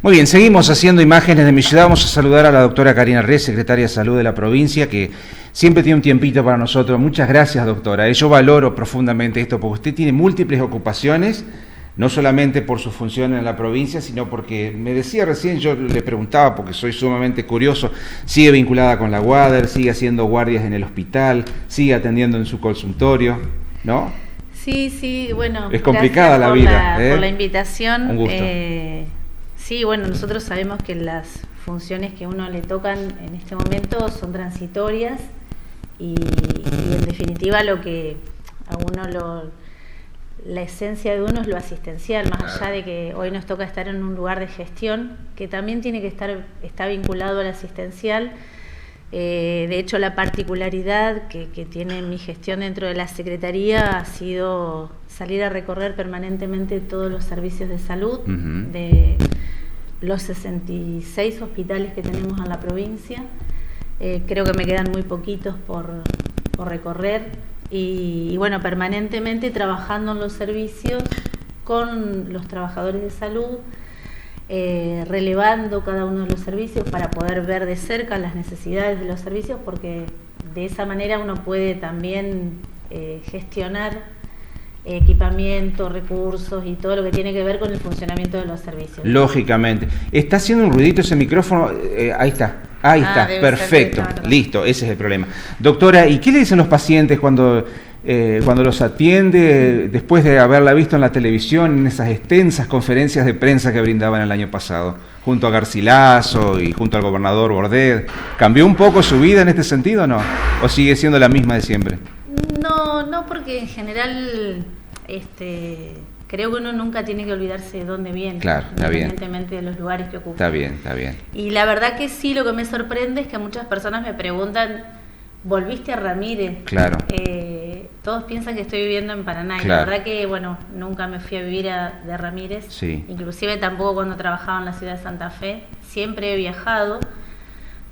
Muy bien, seguimos haciendo imágenes de mi ciudad. Vamos a saludar a la doctora Karina Rez, secretaria de Salud de la provincia, que siempre tiene un tiempito para nosotros. Muchas gracias, doctora. Yo valoro profundamente esto, porque usted tiene múltiples ocupaciones, no solamente por su función en la provincia, sino porque, me decía recién, yo le preguntaba, porque soy sumamente curioso, sigue vinculada con la UADER, sigue haciendo guardias en el hospital, sigue atendiendo en su consultorio, ¿no? Sí, bueno. Es complicada la vida. Por la invitación. Un gusto. Sí, bueno, nosotros sabemos que las funciones que a uno le tocan en este momento son transitorias y en definitiva lo que a uno la esencia de uno es lo asistencial, más allá de que hoy nos toca estar en un lugar de gestión que también tiene que está vinculado al asistencial. De hecho, la particularidad que tiene mi gestión dentro de la Secretaría ha sido salir a recorrer permanentemente todos los servicios de salud de los 66 hospitales que tenemos en la provincia. Creo que me quedan muy poquitos por recorrer y bueno, permanentemente trabajando en los servicios con los trabajadores de salud, relevando cada uno de los servicios para poder ver de cerca las necesidades de los servicios, porque de esa manera uno puede también gestionar equipamiento, recursos y todo lo que tiene que ver con el funcionamiento de los servicios. Lógicamente. Está haciendo un ruidito ese micrófono. Ahí está, perfecto, listo, ese es el problema. Doctora, ¿y qué le dicen los pacientes cuando los atiende después de haberla visto en la televisión, en esas extensas conferencias de prensa que brindaban el año pasado, junto a Garcilaso y junto al gobernador Bordet? ¿Cambió un poco su vida en este sentido o no? ¿O sigue siendo la misma de siempre? No, porque en general creo que uno nunca tiene que olvidarse de dónde viene, claro, independientemente de los lugares que ocupa. Está bien. Y la verdad que sí, lo que me sorprende es que muchas personas me preguntan, ¿volviste a Ramírez? Claro. Todos piensan que estoy viviendo en Paraná, y claro. la verdad que, bueno, nunca me fui a vivir de Ramírez, sí. Inclusive tampoco cuando trabajaba en la ciudad de Santa Fe, siempre he viajado,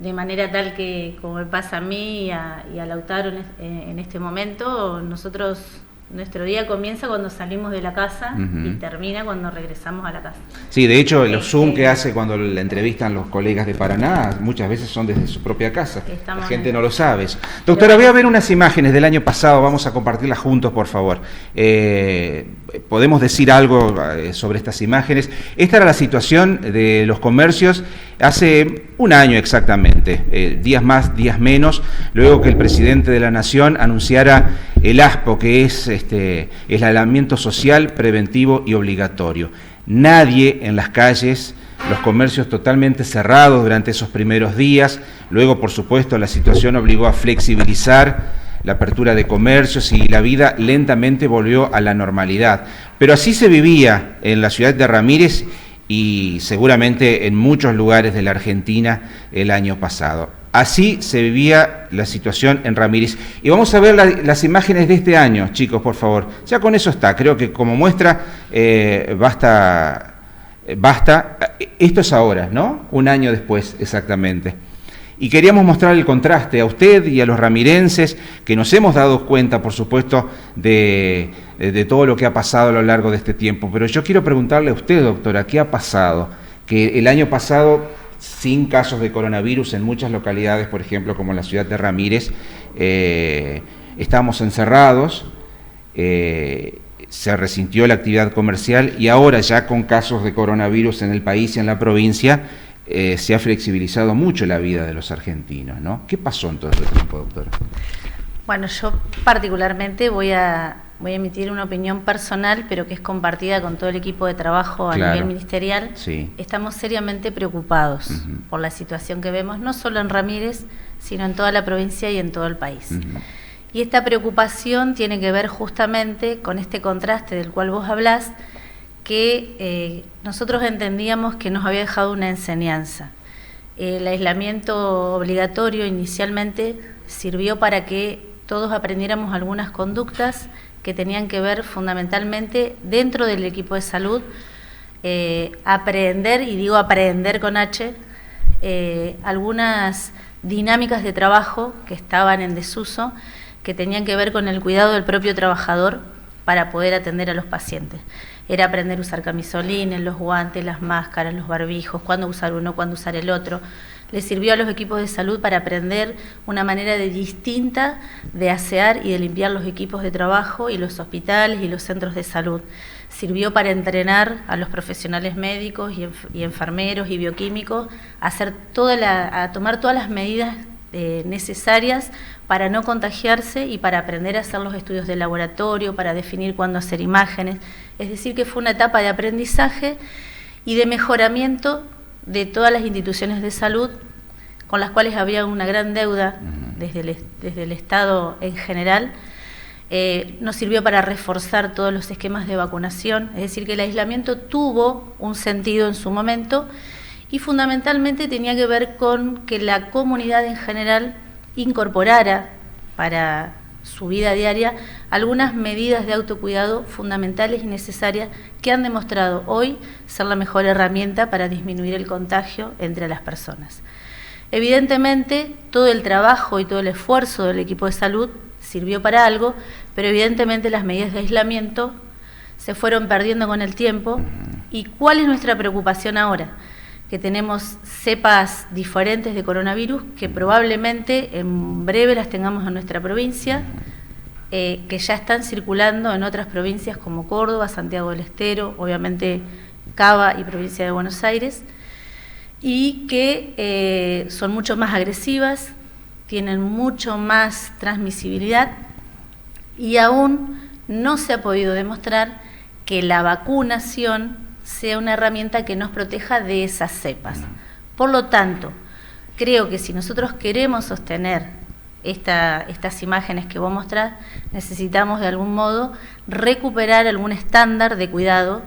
de manera tal que, como me pasa a mí y a Lautaro en este momento, nuestro día comienza cuando salimos de la casa y termina cuando regresamos a la casa. Sí, de hecho, los Zoom que hace cuando le entrevistan los colegas de Paraná, muchas veces son desde su propia casa. La gente no lo sabe. Doctora, voy a ver unas imágenes del año pasado, vamos a compartirlas juntos, por favor. ¿Podemos decir algo sobre estas imágenes? Esta era la situación de los comercios hace un año exactamente, días más, días menos, luego que el presidente de la Nación anunciara el ASPO, que es el aislamiento social, preventivo y obligatorio. Nadie en las calles, los comercios totalmente cerrados durante esos primeros días. Luego, por supuesto, la situación obligó a flexibilizar la apertura de comercios y la vida lentamente volvió a la normalidad. Pero así se vivía en la ciudad de Ramírez y seguramente en muchos lugares de la Argentina el año pasado. Así se vivía la situación en Ramírez. Y vamos a ver las imágenes de este año, chicos, por favor. Ya con eso está, creo que como muestra basta. Esto es ahora, ¿no? Un año después, exactamente. Y queríamos mostrar el contraste a usted y a los ramirenses, que nos hemos dado cuenta, por supuesto, de todo lo que ha pasado a lo largo de este tiempo. Pero yo quiero preguntarle a usted, doctora, ¿qué ha pasado? Que el año pasado, sin casos de coronavirus en muchas localidades, por ejemplo, como en la ciudad de Ramírez, estábamos encerrados, se resintió la actividad comercial y ahora ya con casos de coronavirus en el país y en la provincia, se ha flexibilizado mucho la vida de los argentinos, ¿no? ¿Qué pasó en todo este tiempo, doctora? Bueno, yo particularmente voy a emitir una opinión personal, pero que es compartida con todo el equipo de trabajo a nivel ministerial. Sí. Estamos seriamente preocupados por la situación que vemos, no solo en Ramírez, sino en toda la provincia y en todo el país. Y esta preocupación tiene que ver justamente con este contraste del cual vos hablás, que nosotros entendíamos que nos había dejado una enseñanza. El aislamiento obligatorio inicialmente sirvió para que todos aprendiéramos algunas conductas que tenían que ver fundamentalmente dentro del equipo de salud, aprender, y digo aprender con H, algunas dinámicas de trabajo que estaban en desuso, que tenían que ver con el cuidado del propio trabajador para poder atender a los pacientes. era aprender a usar camisolines, los guantes, las máscaras, los barbijos, cuándo usar uno, cuándo usar el otro. Le sirvió a los equipos de salud para aprender una manera distinta de asear y de limpiar los equipos de trabajo y los hospitales y los centros de salud. Sirvió para entrenar a los profesionales médicos y enfermeros y bioquímicos a tomar todas las medidas necesarias para no contagiarse y para aprender a hacer los estudios de laboratorio, para definir cuándo hacer imágenes. Es decir, que fue una etapa de aprendizaje y de mejoramiento de todas las instituciones de salud con las cuales había una gran deuda desde el Estado en general. Nos sirvió para reforzar todos los esquemas de vacunación, es decir, que el aislamiento tuvo un sentido en su momento y fundamentalmente tenía que ver con que la comunidad en general incorporara para su vida diaria algunas medidas de autocuidado fundamentales y necesarias que han demostrado hoy ser la mejor herramienta para disminuir el contagio entre las personas. Evidentemente, todo el trabajo y todo el esfuerzo del equipo de salud sirvió para algo, pero evidentemente las medidas de aislamiento se fueron perdiendo con el tiempo. ¿Y cuál es nuestra preocupación ahora? Que tenemos cepas diferentes de coronavirus que probablemente en breve las tengamos en nuestra provincia, que ya están circulando en otras provincias como Córdoba, Santiago del Estero, obviamente Cava y provincia de Buenos Aires, y que son mucho más agresivas, tienen mucho más transmisibilidad y aún no se ha podido demostrar que la vacunación sea una herramienta que nos proteja de esas cepas. Por lo tanto, creo que si nosotros queremos sostener estas imágenes que voy a mostrar, necesitamos de algún modo recuperar algún estándar de cuidado,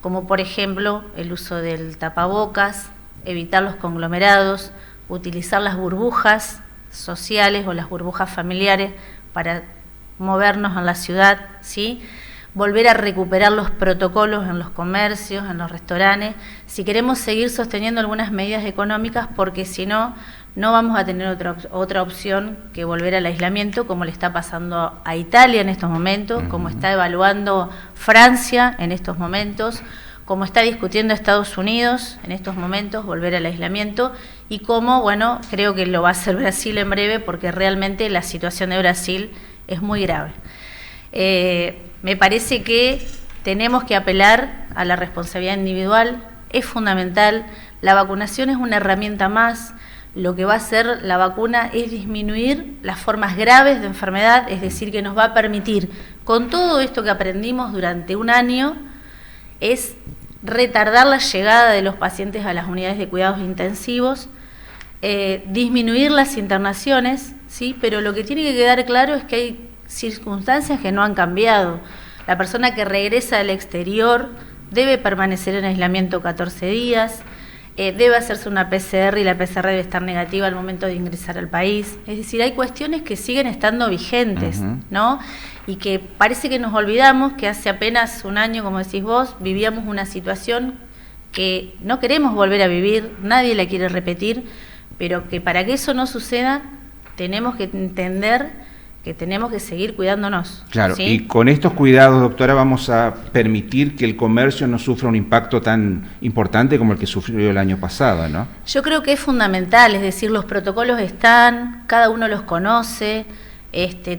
como por ejemplo el uso del tapabocas, evitar los conglomerados, utilizar las burbujas sociales o las burbujas familiares para movernos en la ciudad, ¿sí? Volver a recuperar los protocolos en los comercios, en los restaurantes, si queremos seguir sosteniendo algunas medidas económicas, porque si no, no vamos a tener otra opción que volver al aislamiento, como le está pasando a Italia en estos momentos, como está evaluando Francia en estos momentos, como está discutiendo Estados Unidos en estos momentos, volver al aislamiento, y como, bueno, creo que lo va a hacer Brasil en breve, porque realmente la situación de Brasil es muy grave. Me parece que tenemos que apelar a la responsabilidad individual, es fundamental. La vacunación es una herramienta más. Lo que va a hacer la vacuna es disminuir las formas graves de enfermedad, es decir, que nos va a permitir, con todo esto que aprendimos durante un año, es retardar la llegada de los pacientes a las unidades de cuidados intensivos, disminuir las internaciones, ¿sí? Pero lo que tiene que quedar claro es que hay circunstancias que no han cambiado. La persona que regresa del exterior debe permanecer en aislamiento 14 días, debe hacerse una PCR y la PCR debe estar negativa al momento de ingresar al país. Es decir, hay cuestiones que siguen estando vigentes, ¿no? Y que parece que nos olvidamos que hace apenas un año, como decís vos, vivíamos una situación que no queremos volver a vivir, nadie la quiere repetir, pero que para que eso no suceda tenemos que entender que tenemos que seguir cuidándonos. Claro, ¿sí? Y con estos cuidados, doctora, vamos a permitir que el comercio no sufra un impacto tan importante como el que sufrió el año pasado, ¿no? Yo creo que es fundamental, es decir, los protocolos están, cada uno los conoce,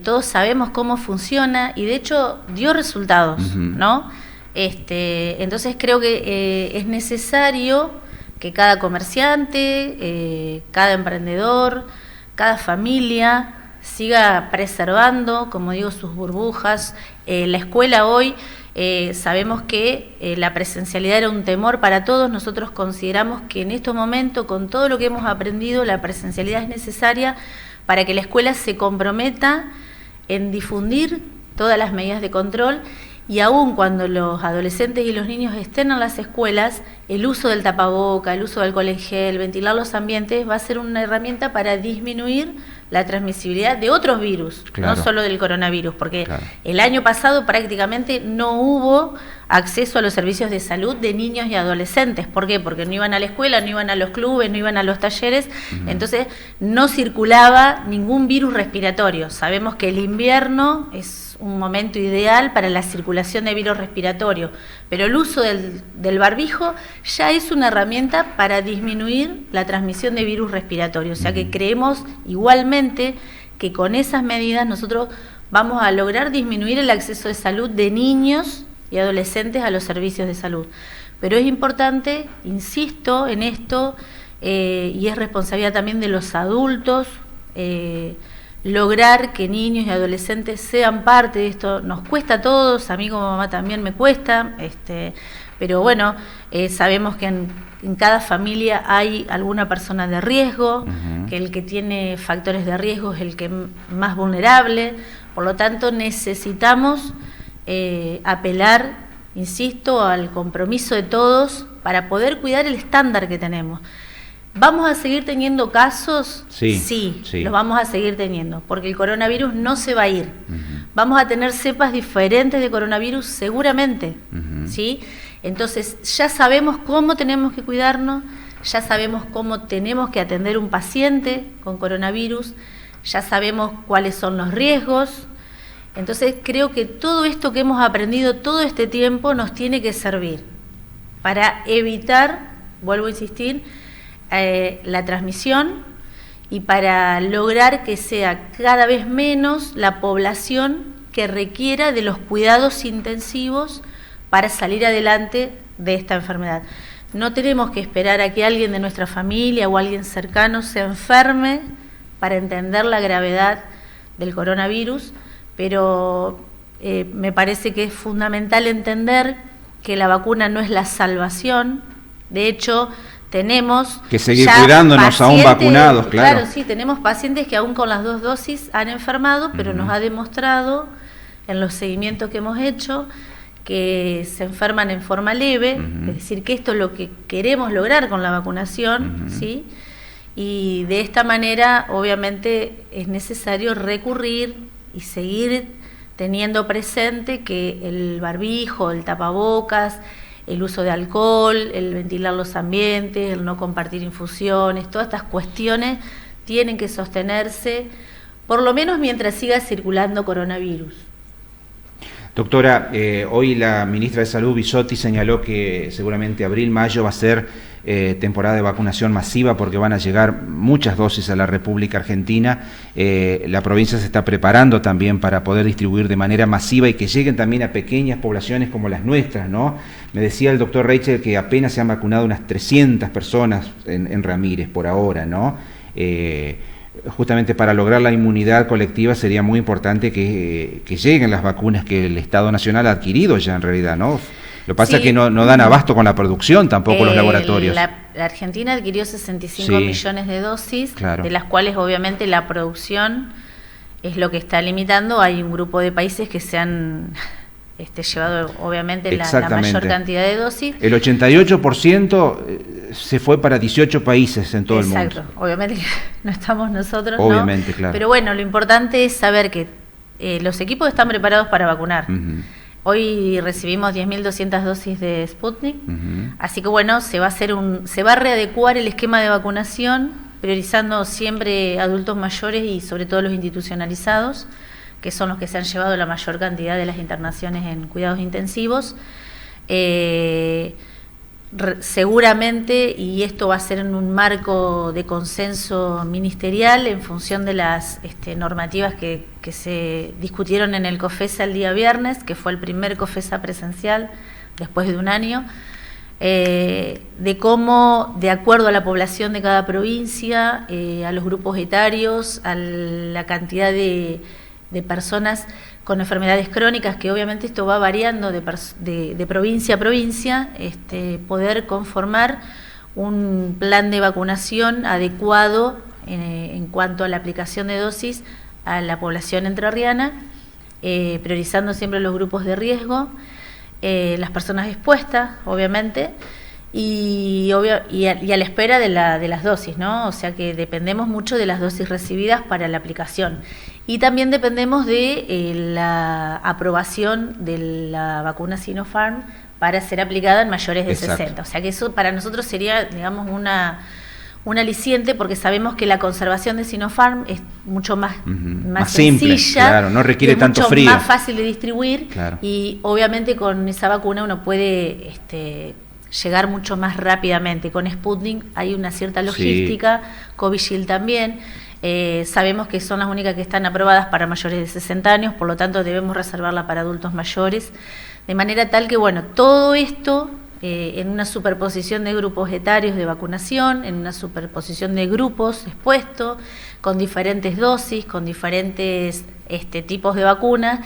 todos sabemos cómo funciona y de hecho dio resultados, ¿no? Entonces creo que es necesario que cada comerciante, cada emprendedor, cada familia siga preservando, como digo, sus burbujas. La escuela hoy, sabemos que la presencialidad era un temor para todos. Nosotros consideramos que en estos momentos, con todo lo que hemos aprendido, la presencialidad es necesaria para que la escuela se comprometa en difundir todas las medidas de control, y aún cuando los adolescentes y los niños estén en las escuelas, el uso del tapaboca, el uso del alcohol en gel, ventilar los ambientes, va a ser una herramienta para disminuir la transmisibilidad de otros virus, no solo del coronavirus, porque el año pasado prácticamente no hubo acceso a los servicios de salud de niños y adolescentes. ¿Por qué? Porque no iban a la escuela, no iban a los clubes, no iban a los talleres, entonces no circulaba ningún virus respiratorio. Sabemos que el invierno es es un momento ideal para la circulación de virus respiratorio, pero el uso del barbijo ya es una herramienta para disminuir la transmisión de virus respiratorio. O sea que creemos igualmente que con esas medidas nosotros vamos a lograr disminuir el acceso de salud de niños y adolescentes a los servicios de salud. Pero es importante, insisto en esto, y es responsabilidad también de los adultos, lograr que niños y adolescentes sean parte de esto. Nos cuesta a todos, a mí como mamá también me cuesta, pero bueno, sabemos que en cada familia hay alguna persona de riesgo, que el que tiene factores de riesgo es el que más vulnerable, por lo tanto necesitamos apelar, insisto, al compromiso de todos para poder cuidar el estándar que tenemos. ¿Vamos a seguir teniendo casos? Sí, los vamos a seguir teniendo, porque el coronavirus no se va a ir. Vamos a tener cepas diferentes de coronavirus seguramente, ¿sí? Entonces ya sabemos cómo tenemos que cuidarnos, ya sabemos cómo tenemos que atender un paciente con coronavirus, ya sabemos cuáles son los riesgos. Entonces creo que todo esto que hemos aprendido todo este tiempo nos tiene que servir para evitar, vuelvo a insistir, la transmisión y para lograr que sea cada vez menos la población que requiera de los cuidados intensivos para salir adelante de esta enfermedad. No tenemos que esperar a que alguien de nuestra familia o alguien cercano se enferme para entender la gravedad del coronavirus, pero me parece que es fundamental entender que la vacuna no es la salvación. De hecho, tenemos que seguir cuidándonos aún vacunados, claro. Claro, sí, tenemos pacientes que aún con las 2 dosis han enfermado, pero nos ha demostrado en los seguimientos que hemos hecho que se enferman en forma leve, es decir, que esto es lo que queremos lograr con la vacunación, ¿sí? Y de esta manera, obviamente, es necesario recurrir y seguir teniendo presente que el barbijo, el tapabocas, el uso de alcohol, el ventilar los ambientes, el no compartir infusiones, todas estas cuestiones tienen que sostenerse, por lo menos mientras siga circulando coronavirus. Doctora, hoy la ministra de Salud, Bisotti, señaló que seguramente abril-mayo va a ser temporada de vacunación masiva porque van a llegar muchas dosis a la República Argentina. La provincia se está preparando también para poder distribuir de manera masiva y que lleguen también a pequeñas poblaciones como las nuestras, ¿no? Me decía el doctor Reichel que apenas se han vacunado unas 300 personas en Ramírez por ahora, ¿no? Justamente para lograr la inmunidad colectiva sería muy importante que lleguen las vacunas que el Estado Nacional ha adquirido ya en realidad, ¿no? Lo que pasa es que no dan abasto con la producción tampoco los laboratorios. La Argentina adquirió 65 millones de dosis, claro, de las cuales obviamente la producción es lo que está limitando. Hay un grupo de países que se han llevado obviamente la mayor cantidad de dosis. El 88% se fue para 18 países en todo el mundo. Exacto, obviamente que no estamos nosotros, obviamente, ¿no? Claro. Pero bueno, lo importante es saber que los equipos están preparados para vacunar. Hoy recibimos 10.200 dosis de Sputnik, así que bueno, se va a readecuar el esquema de vacunación, priorizando siempre adultos mayores y sobre todo los institucionalizados, que son los que se han llevado la mayor cantidad de las internaciones en cuidados intensivos. Seguramente, y esto va a ser en un marco de consenso ministerial en función de las normativas que se discutieron en el COFESA el día viernes, que fue el primer COFESA presencial después de un año, de cómo, de acuerdo a la población de cada provincia, a los grupos etarios, a la cantidad de personas con enfermedades crónicas, que obviamente esto va variando de provincia a provincia, poder conformar un plan de vacunación adecuado en cuanto a la aplicación de dosis a la población entrerriana, priorizando siempre los grupos de riesgo, las personas expuestas, obviamente, y a la espera de las dosis, ¿no? O sea que dependemos mucho de las dosis recibidas para la aplicación. Y también dependemos de la aprobación de la vacuna Sinopharm para ser aplicada en mayores de 60. O sea que eso para nosotros sería, digamos, un aliciente porque sabemos que la conservación de Sinopharm es mucho más simple, sencilla, claro, no requiere tanto mucho frío, más fácil de distribuir, claro. Y obviamente con esa vacuna uno puede llegar mucho más rápidamente. Con Sputnik hay una cierta logística, sí. Covishield también. Sabemos que son las únicas que están aprobadas para mayores de 60 años, por lo tanto debemos reservarla para adultos mayores, de manera tal que, bueno, todo esto en una superposición de grupos etarios de vacunación, en una superposición de grupos expuestos, con diferentes dosis, con diferentes tipos de vacunas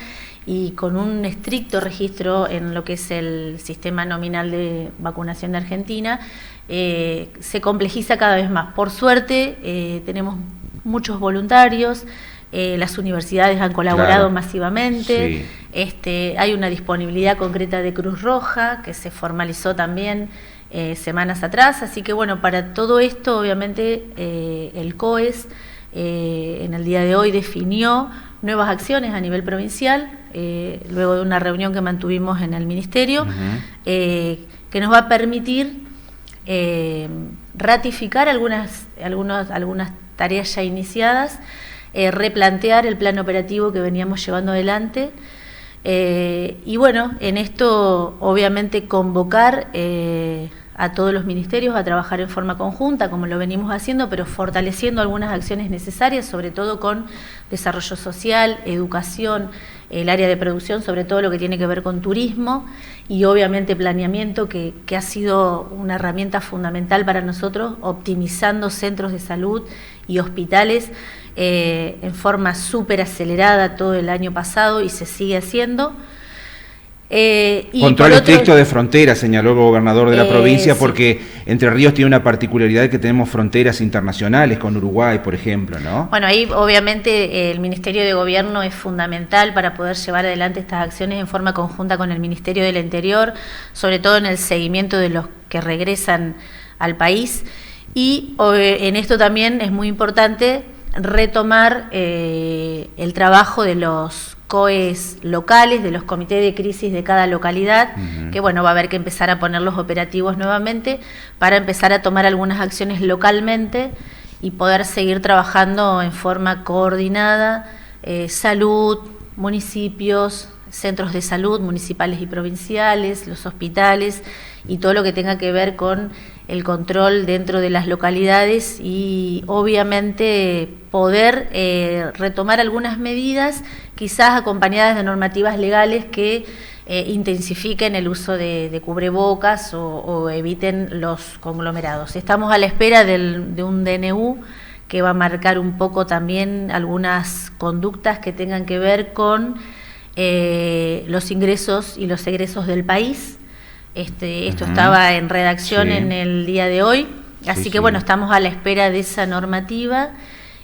y con un estricto registro en lo que es el sistema nominal de vacunación de Argentina, se complejiza cada vez más. Por suerte tenemos muchos voluntarios, las universidades han colaborado, claro, masivamente, sí. Hay una disponibilidad concreta de Cruz Roja que se formalizó también semanas atrás, así que bueno, para todo esto obviamente el COES en el día de hoy definió nuevas acciones a nivel provincial, luego de una reunión que mantuvimos en el Ministerio, que nos va a permitir ratificar algunas tareas ya iniciadas, replantear el plan operativo que veníamos llevando adelante y bueno, en esto obviamente convocar a todos los ministerios a trabajar en forma conjunta, como lo venimos haciendo, pero fortaleciendo algunas acciones necesarias, sobre todo con desarrollo social, educación, el área de producción, sobre todo lo que tiene que ver con turismo y obviamente planeamiento, que ha sido una herramienta fundamental para nosotros, optimizando centros de salud y hospitales en forma súper acelerada todo el año pasado y se sigue haciendo. Control estricto de fronteras, señaló el gobernador de la provincia, sí. Porque Entre Ríos tiene una particularidad de que tenemos fronteras internacionales con Uruguay, por ejemplo, ¿no? Bueno, ahí obviamente el Ministerio de Gobierno es fundamental para poder llevar adelante estas acciones en forma conjunta con el Ministerio del Interior, sobre todo en el seguimiento de los que regresan al país. Y en esto también es muy importante retomar el trabajo de los COEs locales, de los comités de crisis de cada localidad, que bueno, va a haber que empezar a poner los operativos nuevamente para empezar a tomar algunas acciones localmente y poder seguir trabajando en forma coordinada, salud, municipios, centros de salud municipales y provinciales, los hospitales y todo lo que tenga que ver con el control dentro de las localidades y obviamente poder retomar algunas medidas, quizás acompañadas de normativas legales que intensifiquen el uso de cubrebocas o eviten los conglomerados. Estamos a la espera de un DNU que va a marcar un poco también algunas conductas que tengan que ver con los ingresos y los egresos del país. Esto estaba en redacción en el día de hoy, así que bueno, estamos a la espera de esa normativa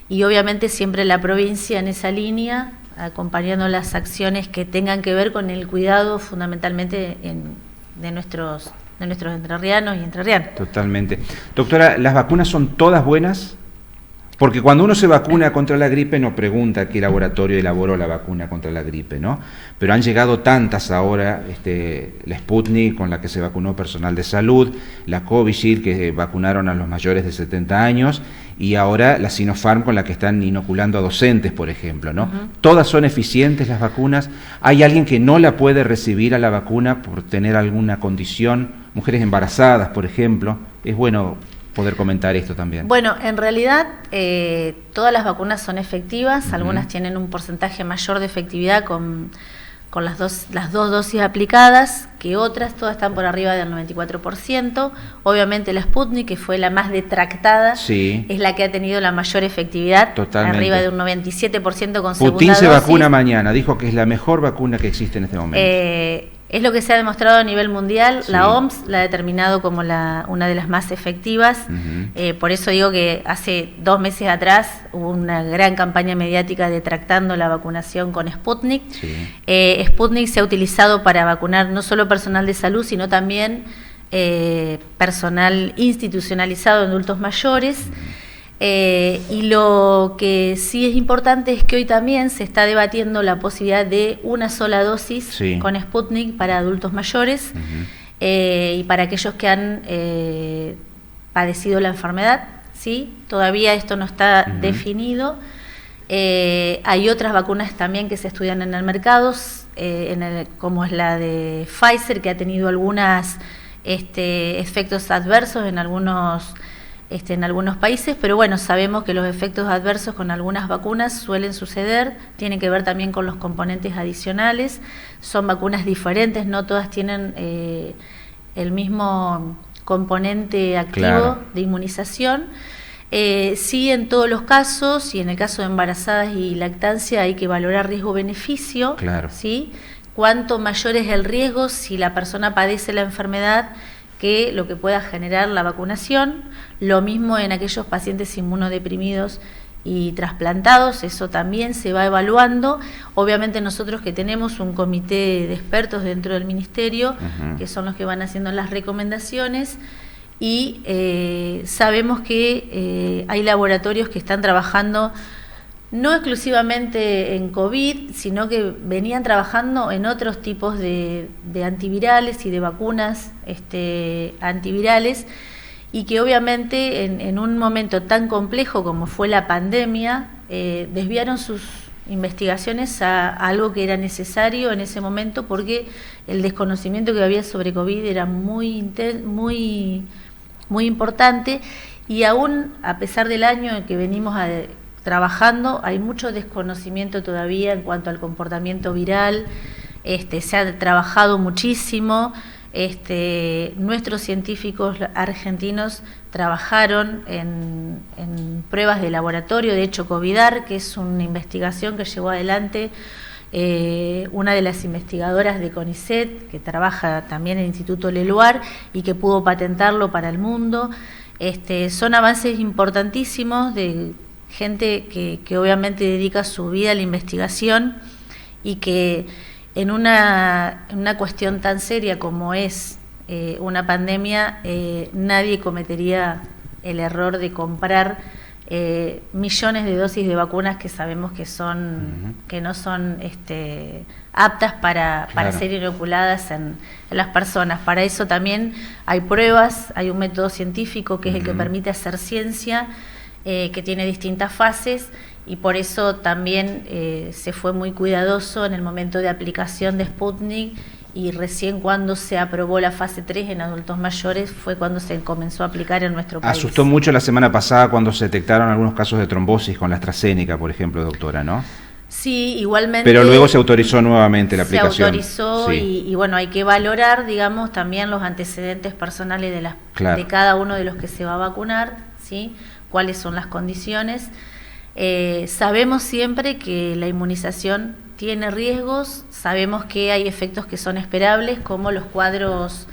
y obviamente siempre la provincia en esa línea, acompañando las acciones que tengan que ver con el cuidado fundamentalmente de nuestros entrerrianos y entrerrianas. Totalmente. Doctora, ¿las vacunas son todas buenas? Porque cuando uno se vacuna contra la gripe no pregunta qué laboratorio elaboró la vacuna contra la gripe, ¿no? Pero han llegado tantas ahora, la Sputnik con la que se vacunó personal de salud, la Covishield que vacunaron a los mayores de 70 años y ahora la Sinopharm con la que están inoculando a docentes, por ejemplo, ¿no? ¿Todas son eficientes las vacunas? ¿Hay alguien que no la puede recibir a la vacuna por tener alguna condición? Mujeres embarazadas, por ejemplo. Es bueno poder comentar esto también. Bueno, en realidad todas las vacunas son efectivas, algunas tienen un porcentaje mayor de efectividad con las dos dosis aplicadas que otras, todas están por arriba del 94%. Obviamente la Sputnik, que fue la más detractada, es la que ha tenido la mayor efectividad, arriba de un 97% con segunda dosis. Putin se vacuna mañana, dijo que es la mejor vacuna que existe en este momento. Es lo que se ha demostrado a nivel mundial, la OMS la ha determinado como una de las más efectivas, por eso digo que hace 2 meses atrás hubo una gran campaña mediática detractando la vacunación con Sputnik. Sputnik se ha utilizado para vacunar no solo personal de salud, sino también personal institucionalizado en adultos mayores. Y lo que sí es importante es que hoy también se está debatiendo la posibilidad de una sola dosis con Sputnik para adultos mayores y para aquellos que han padecido la enfermedad. ¿sí? Todavía esto no está definido. Hay otras vacunas también que se estudian en el mercado, como es la de Pfizer, que ha tenido algunos efectos adversos en algunos países, pero bueno, sabemos que los efectos adversos con algunas vacunas suelen suceder, tienen que ver también con los componentes adicionales, son vacunas diferentes, no todas tienen el mismo componente activo de inmunización. Sí, en todos los casos, y en el caso de embarazadas y lactancia, hay que valorar riesgo-beneficio. ¿Sí? Cuanto mayor es el riesgo, si la persona padece la enfermedad, que lo que pueda generar la vacunación. Lo mismo en aquellos pacientes inmunodeprimidos y trasplantados, eso también se va evaluando. Obviamente nosotros, que tenemos un comité de expertos dentro del Ministerio, que son los que van haciendo las recomendaciones, y sabemos que hay laboratorios que están trabajando no exclusivamente en COVID, sino que venían trabajando en otros tipos de antivirales y de vacunas antivirales, y que obviamente en un momento tan complejo como fue la pandemia, desviaron sus investigaciones a algo que era necesario en ese momento, porque el desconocimiento que había sobre COVID era muy importante, y aún a pesar del año en que venimos trabajando, hay mucho desconocimiento todavía en cuanto al comportamiento viral. Se ha trabajado muchísimo. Nuestros científicos argentinos trabajaron en pruebas de laboratorio. De hecho, COVIDAR, que es una investigación que llevó adelante una de las investigadoras de CONICET, que trabaja también en el Instituto Leluar y que pudo patentarlo para el mundo. Son avances importantísimos de gente que obviamente dedica su vida a la investigación, y que en una cuestión tan seria como es una pandemia, nadie cometería el error de comprar millones de dosis de vacunas que sabemos que no son aptas para ser inoculadas en las personas. Para eso también hay pruebas, hay un método científico que es el que permite hacer ciencia, que tiene distintas fases, y por eso también se fue muy cuidadoso en el momento de aplicación de Sputnik, y recién cuando se aprobó la fase 3 en adultos mayores fue cuando se comenzó a aplicar en nuestro país. Asustó mucho la semana pasada cuando se detectaron algunos casos de trombosis con la AstraZeneca, por ejemplo, doctora, ¿no? Sí, igualmente. Pero luego se autorizó nuevamente la aplicación. Se autorizó, sí. y bueno, hay que valorar, digamos, también los antecedentes personales de cada uno de los que se va a vacunar, ¿sí? Cuáles son las condiciones. Sabemos siempre que la inmunización tiene riesgos, sabemos que hay efectos que son esperables, como los cuadros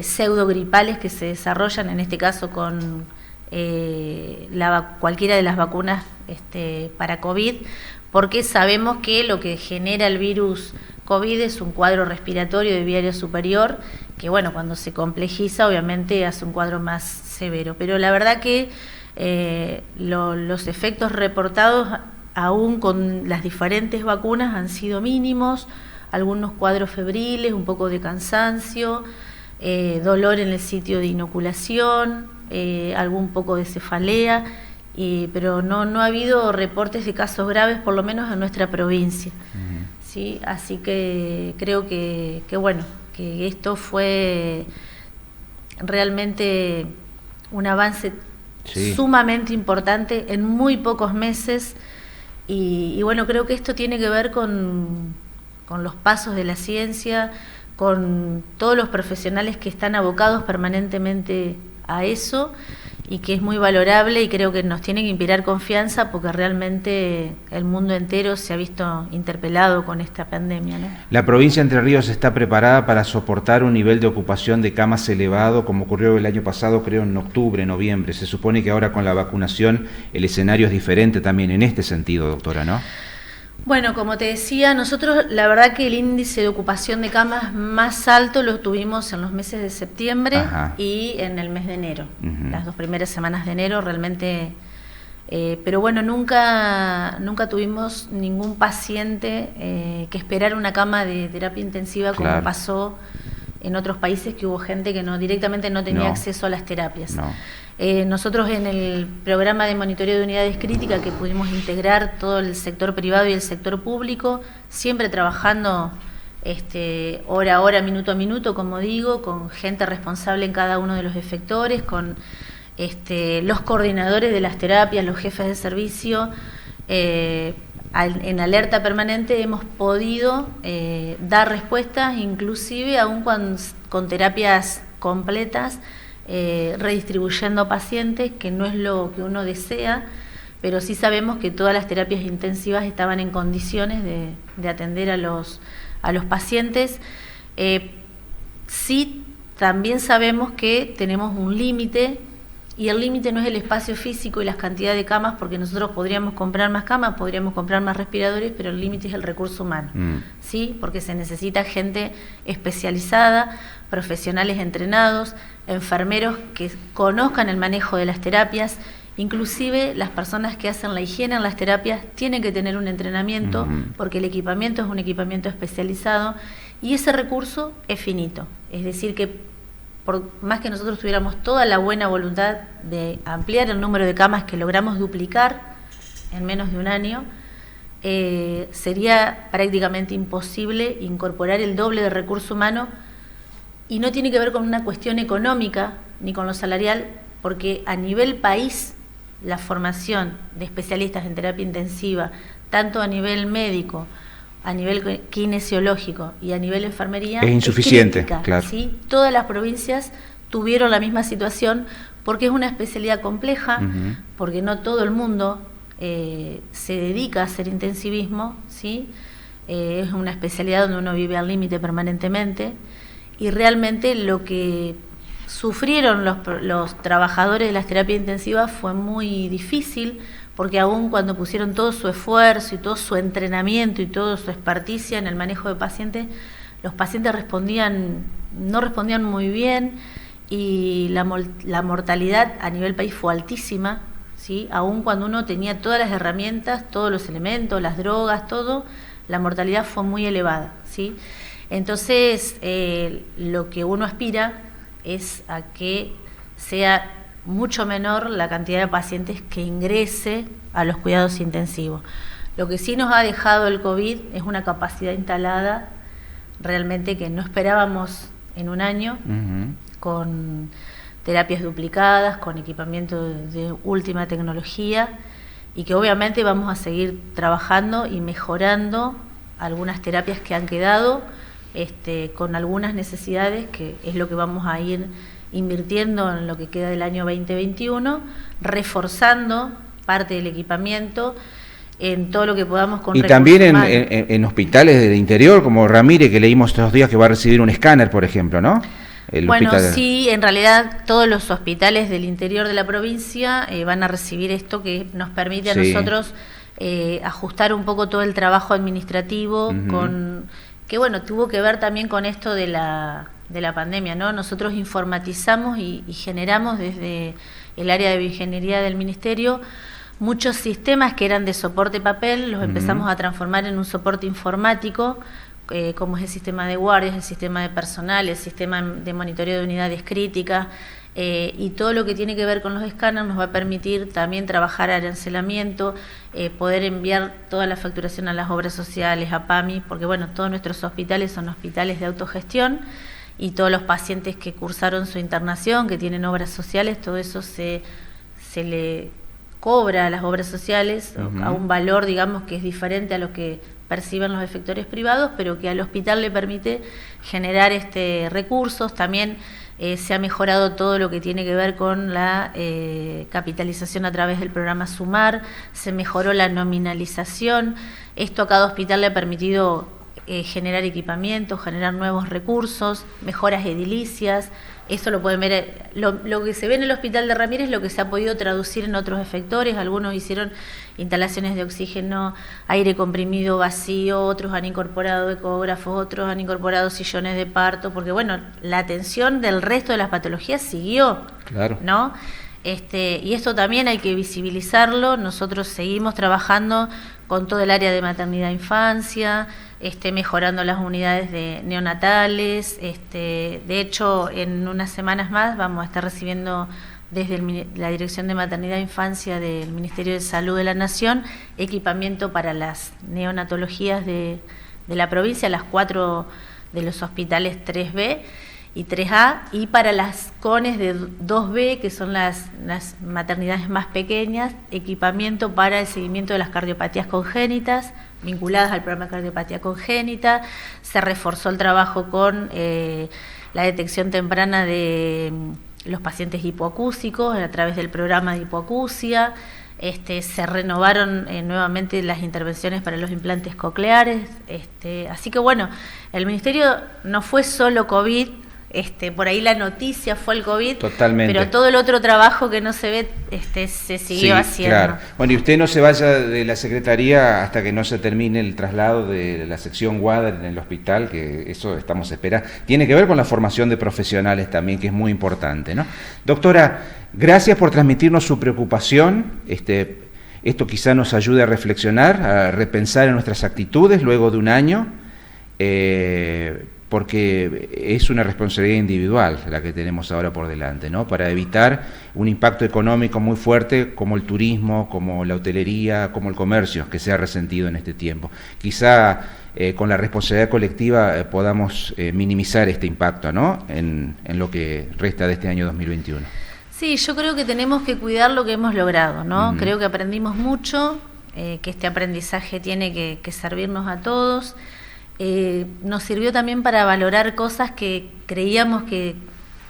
pseudogripales que se desarrollan, en este caso con cualquiera de las vacunas para COVID, porque sabemos que lo que genera el virus COVID es un cuadro respiratorio de vía aérea superior, que bueno, cuando se complejiza obviamente hace un cuadro más severo, pero la verdad que los efectos reportados aún con las diferentes vacunas han sido mínimos, algunos cuadros febriles, un poco de cansancio, dolor en el sitio de inoculación, algún poco de cefalea, pero no ha habido reportes de casos graves, por lo menos en nuestra provincia. ¿Sí? Así que creo que bueno, que esto fue realmente un avance sumamente importante en muy pocos meses, y bueno, creo que esto tiene que ver con los pasos de la ciencia, con todos los profesionales que están abocados permanentemente a eso, y que es muy valorable, y creo que nos tiene que inspirar confianza, porque realmente el mundo entero se ha visto interpelado con esta pandemia, ¿no? La provincia de Entre Ríos está preparada para soportar un nivel de ocupación de camas elevado, como ocurrió el año pasado, creo en octubre, noviembre. Se supone que ahora con la vacunación el escenario es diferente también en este sentido, doctora, ¿no? Bueno, como te decía, nosotros la verdad que el índice de ocupación de camas más alto lo tuvimos en los meses de septiembre y en el mes de enero, las 2 primeras semanas de enero realmente, pero bueno, nunca tuvimos ningún paciente que esperara una cama de terapia intensiva como pasó en otros países que hubo gente que directamente no tenía acceso a las terapias. Nosotros en el programa de monitoreo de unidades críticas, que pudimos integrar todo el sector privado y el sector público, siempre trabajando hora a hora, minuto a minuto, como digo, con gente responsable en cada uno de los efectores, con los coordinadores de las terapias, los jefes de servicio, en alerta permanente hemos podido dar respuestas, inclusive aún con terapias completas, redistribuyendo pacientes, que no es lo que uno desea, pero sí sabemos que todas las terapias intensivas estaban en condiciones de atender a los pacientes. Sí, también sabemos que tenemos un límite, y el límite no es el espacio físico y las cantidades de camas, porque nosotros podríamos comprar más camas, podríamos comprar más respiradores, pero el límite es el recurso humano, ¿sí? Porque se necesita gente especializada, profesionales entrenados, enfermeros que conozcan el manejo de las terapias. Inclusive las personas que hacen la higiene en las terapias tienen que tener un entrenamiento, porque el equipamiento es un equipamiento especializado y ese recurso es finito. Es decir, que por más que nosotros tuviéramos toda la buena voluntad de ampliar el número de camas que logramos duplicar en menos de un año, sería prácticamente imposible incorporar el doble de recurso humano, y no tiene que ver con una cuestión económica ni con lo salarial, porque a nivel país la formación de especialistas en terapia intensiva, tanto a nivel médico, a nivel kinesiológico y a nivel enfermería, es insuficiente, es crítica, claro. ¿sí? Todas las provincias tuvieron la misma situación, porque es una especialidad compleja, porque no todo el mundo se dedica a hacer intensivismo, ¿sí? Es una especialidad donde uno vive al límite permanentemente, y realmente lo que sufrieron los trabajadores de las terapias intensivas fue muy difícil, porque aún cuando pusieron todo su esfuerzo y todo su entrenamiento y toda su experticia en el manejo de pacientes, los pacientes no respondían muy bien, y la mortalidad a nivel país fue altísima, ¿sí? Aún cuando uno tenía todas las herramientas, todos los elementos, las drogas, todo, la mortalidad fue muy elevada, ¿sí? Entonces, lo que uno aspira es a que sea mucho menor la cantidad de pacientes que ingrese a los cuidados intensivos. Lo que sí nos ha dejado el COVID es una capacidad instalada realmente que no esperábamos en un año, con terapias duplicadas, con equipamiento de última tecnología, y que obviamente vamos a seguir trabajando y mejorando algunas terapias que han quedado con algunas necesidades, que es lo que vamos a ir invirtiendo en lo que queda del año 2021, reforzando parte del equipamiento en todo lo que podamos con recursos humanos. Y también en hospitales del interior, como Ramírez, que leímos estos días que va a recibir un escáner, por ejemplo, ¿no? Sí, en realidad todos los hospitales del interior de la provincia van a recibir esto, que nos permite a nosotros ajustar un poco todo el trabajo administrativo, que tuvo que ver también con esto de la pandemia, ¿no? Nosotros informatizamos y generamos desde el área de bioingeniería del Ministerio muchos sistemas que eran de soporte papel, los empezamos a transformar en un soporte informático, como es el sistema de guardias, el sistema de personal, el sistema de monitoreo de unidades críticas, y todo lo que tiene que ver con los escáneres nos va a permitir también trabajar arancelamiento, poder enviar toda la facturación a las obras sociales, a PAMI, porque todos nuestros hospitales son hospitales de autogestión, y todos los pacientes que cursaron su internación, que tienen obras sociales, todo eso se le cobra a las obras sociales a un valor, digamos, que es diferente a lo que perciben los efectores privados, pero que al hospital le permite generar recursos. También se ha mejorado todo lo que tiene que ver con la capitalización a través del programa Sumar, se mejoró la nominalización. Esto a cada hospital le ha permitido generar equipamiento, generar nuevos recursos, mejoras edilicias. Eso lo pueden ver, lo que se ve en el hospital de Ramírez, lo que se ha podido traducir en otros efectores. Algunos hicieron instalaciones de oxígeno, aire comprimido vacío, otros han incorporado ecógrafos, otros han incorporado sillones de parto, porque la atención del resto de las patologías siguió, claro, ¿no? Y esto también hay que visibilizarlo. Nosotros seguimos trabajando con todo el área de maternidad e infancia, mejorando las unidades de neonatales. De hecho, en unas semanas más vamos a estar recibiendo desde la Dirección de Maternidad e Infancia del Ministerio de Salud de la Nación equipamiento para las neonatologías de la provincia, las 4 de los hospitales 3B y 3A, y para las CONES de 2B, que son las maternidades más pequeñas, equipamiento para el seguimiento de las cardiopatías congénitas, vinculadas al programa de cardiopatía congénita. Se reforzó el trabajo con la detección temprana de los pacientes hipoacúsicos a través del programa de hipoacusia. Se renovaron nuevamente las intervenciones para los implantes cocleares. Así que bueno, el Ministerio no fue solo COVID. Por ahí la noticia fue el COVID, totalmente, pero todo el otro trabajo que no se ve se siguió haciendo. Claro. Bueno, y usted no se vaya de la Secretaría hasta que no se termine el traslado de la sección WADA en el hospital, que eso estamos esperando. Tiene que ver con la formación de profesionales también, que es muy importante, ¿no? Doctora, gracias por transmitirnos su preocupación. Esto quizá nos ayude a reflexionar, a repensar en nuestras actitudes luego de un año, porque es una responsabilidad individual la que tenemos ahora por delante, ¿no? Para evitar un impacto económico muy fuerte como el turismo, como la hotelería, como el comercio, que se ha resentido en este tiempo. Quizá con la responsabilidad colectiva podamos minimizar este impacto, ¿no? En lo que resta de este año 2021. Sí, yo creo que tenemos que cuidar lo que hemos logrado, ¿no? Creo que aprendimos mucho, que este aprendizaje tiene que servirnos a todos. Nos sirvió también para valorar cosas que creíamos que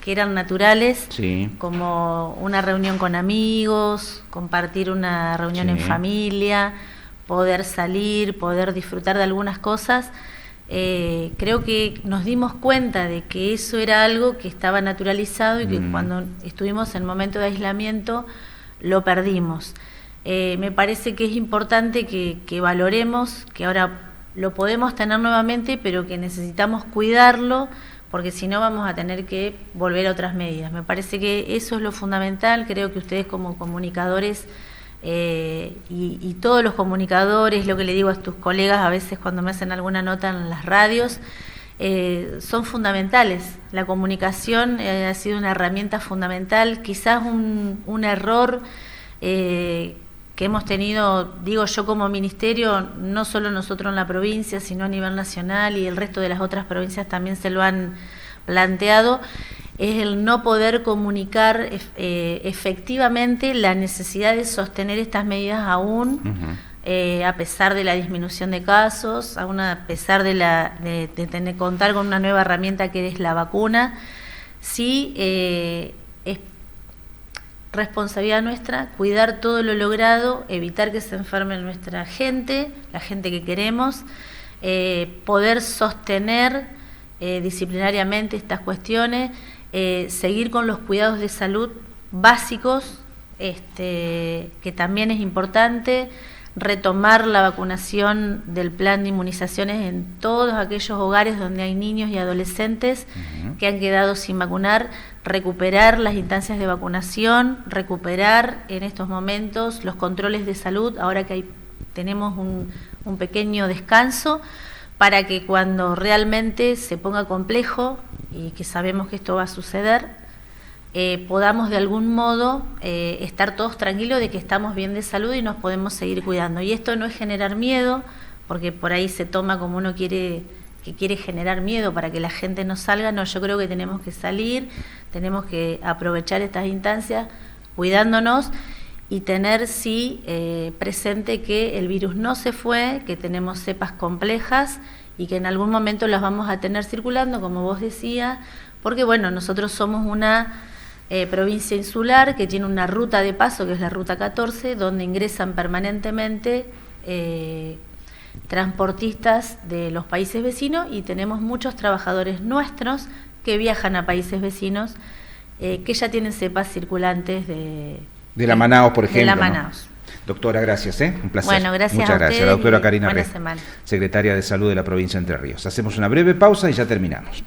eran naturales, sí, como una reunión con amigos, compartir una reunión en familia, poder salir, poder disfrutar de algunas cosas. Creo que nos dimos cuenta de que eso era algo que estaba naturalizado y que cuando estuvimos en momento de aislamiento lo perdimos. Me parece que es importante que valoremos que ahora lo podemos tener nuevamente, pero que necesitamos cuidarlo, porque si no vamos a tener que volver a otras medidas. Me parece que eso es lo fundamental. Creo que ustedes como comunicadores y todos los comunicadores, lo que le digo a tus colegas a veces cuando me hacen alguna nota en las radios, son fundamentales. La comunicación ha sido una herramienta fundamental. Quizás un error que hemos tenido, digo yo como ministerio, no solo nosotros en la provincia, sino a nivel nacional, y el resto de las otras provincias también se lo han planteado, es el no poder comunicar efectivamente la necesidad de sostener estas medidas aún, a pesar de la disminución de casos, aún a pesar de tener contar con una nueva herramienta que es la vacuna. Sí, es responsabilidad nuestra cuidar todo lo logrado, evitar que se enferme nuestra gente, la gente que queremos, poder sostener disciplinariamente estas cuestiones, seguir con los cuidados de salud básicos, que también es importante, retomar la vacunación del plan de inmunizaciones en todos aquellos hogares donde hay niños y adolescentes que han quedado sin vacunar, recuperar las instancias de vacunación, recuperar en estos momentos los controles de salud, ahora que tenemos un pequeño descanso, para que cuando realmente se ponga complejo, y que sabemos que esto va a suceder, podamos de algún modo estar todos tranquilos de que estamos bien de salud y nos podemos seguir cuidando. Y esto no es generar miedo, porque por ahí se toma como uno quiere generar miedo para que la gente no salga. No, yo creo que tenemos que salir, tenemos que aprovechar estas instancias cuidándonos y tener presente que el virus no se fue, que tenemos cepas complejas y que en algún momento las vamos a tener circulando, como vos decías, porque bueno, nosotros somos una provincia insular que tiene una ruta de paso, que es la ruta 14, donde ingresan permanentemente transportistas de los países vecinos, y tenemos muchos trabajadores nuestros que viajan a países vecinos que ya tienen cepas circulantes de la Manaos, por ejemplo. De la Manaos. ¿No? Doctora, gracias, un placer. Bueno, gracias. Muchas gracias. La doctora Karina Buena Rey, semana. secretaria de Salud de la provincia de Entre Ríos. Hacemos una breve pausa y ya terminamos.